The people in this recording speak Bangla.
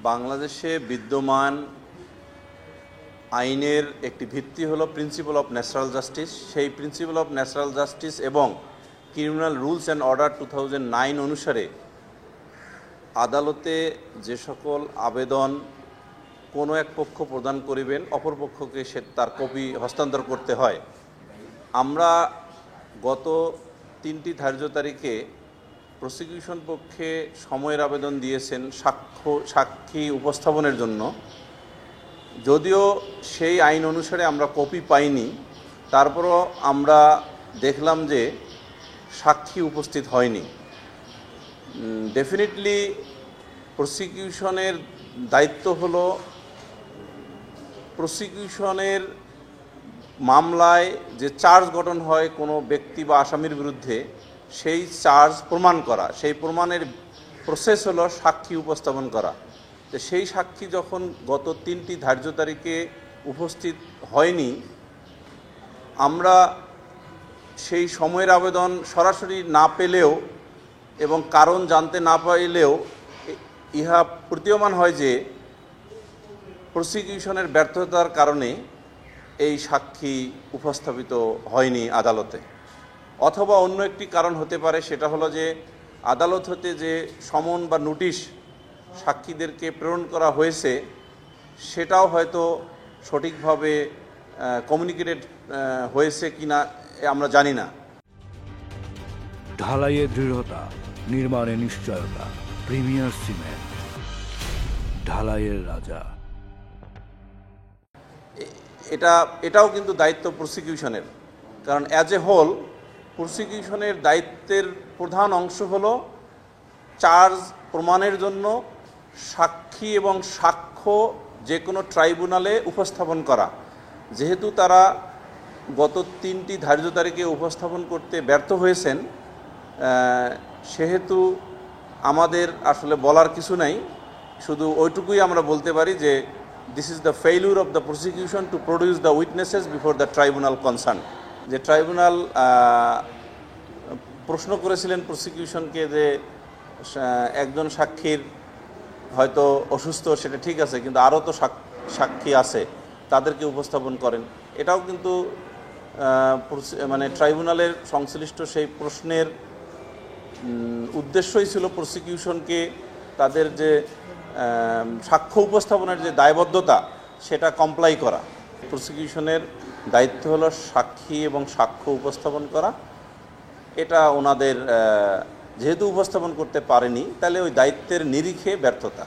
বাংলাদেশে বিদ্যমান আইনের একটি ভিত্তি হলো প্রিন্সিপাল অফ ন্যাচারাল জাস্টিস। সেই প্রিন্সিপাল অফ ন্যাচারাল জাস্টিস এবং ক্রিমিনাল রুলস অ্যান্ড অর্ডার 2009 অনুসারে আদালতে যে সকল আবেদন কোনো এক পক্ষ প্রদান করিবেন অপর পক্ষকে সে তার কপি হস্তান্তর করতে হয়। আমরা গত 3টি ধার্য তারিখে প্রসিকিউশন পক্ষে সময়ের আবেদন দিয়েছেন সাক্ষী উপস্থাপনের জন্য। যদিও সেই আইন অনুসারে আমরা কপি পাইনি, তারপরও আমরা দেখলাম যে সাক্ষী উপস্থিত হয়নি। ডেফিনেটলি প্রসিকিউশনের দায়িত্ব হলো প্রসিকিউশনের মামলায় যে চার্জ গঠন হয় কোনো ব্যক্তি বা আসামির বিরুদ্ধে, সেই চার্জ প্রমাণ করা, সেই প্রমাণের প্রসেস হলো সাক্ষী উপস্থাপন করা। তো সেই সাক্ষী যখন গত 3টি ধার্য তারিখে উপস্থিত হয়নি, আমরা সেই সময়ের আবেদন সরাসরি না পেলেও এবং কারণ জানতে না পাইলেও ইহা প্রতীয়মান হয় যে প্রসিকিউশনের ব্যর্থতার কারণে এই সাক্ষী উপস্থাপিত হয়নি আদালতে। অথবা অন্য একটি কারণ হতে পারে, সেটা হলো যে আদালত হতে যে সমন বা নোটিশ সাক্ষীদেরকে প্রেরণ করা হয়েছে সেটাও হয়তো সঠিকভাবে কমিউনিকেটেড হয়েছে কিনা আমরা জানি না। ঢালাইয়ে দৃঢ়তা, নির্মাণে নিশ্চয়তা, প্রিমিয়ার সিমেন্ট, ঢালাইয়ের রাজা। এটাও কিন্তু দায়িত্ব প্রসিকিউশনের, কারণ অ্যাজ এ হোল প্রসিকিউশনের দায়িত্বের প্রধান অংশ হলো চার্জ প্রমাণের জন্য সাক্ষী এবং সাক্ষ্য যে কোনো ট্রাইব্যুনালে উপস্থাপন করা। যেহেতু তারা গত 3টি ধার্য তারিখে উপস্থাপন করতে ব্যর্থ হয়েছেন, সেহেতু আমাদের আসলে বলার কিছু নাই, শুধু ওইটুকুই আমরা বলতে পারি যে this is the failure of the prosecution to produce the witnesses before the tribunal concern. যে ট্রাইব্যুনাল প্রশ্ন করেছিলেন প্রসিকিউশনকে যে একজন সাক্ষীর হয়তো অসুস্থ, সেটা ঠিক আছে, কিন্তু আরও তো সাক্ষী আছে, তাদেরকে উপস্থাপন করেন। এটাও কিন্তু মানে ট্রাইব্যুনালের সংশ্লিষ্ট সেই প্রশ্নের উদ্দেশ্যই ছিল প্রসিকিউশনকে তাদের যে সাক্ষ্য উপস্থাপনের যে দায়বদ্ধতা সেটা কমপ্লাই করা। প্রসিকিউশনের দায়িত্ব হলো সাক্ষী এবং সাক্ষ্য উপস্থাপন করা। এটা ওনাদের যেহেতু উপস্থাপন করতে পারেনি, তাহলে ওই দায়িত্বের নিরিখে ব্যর্থতা।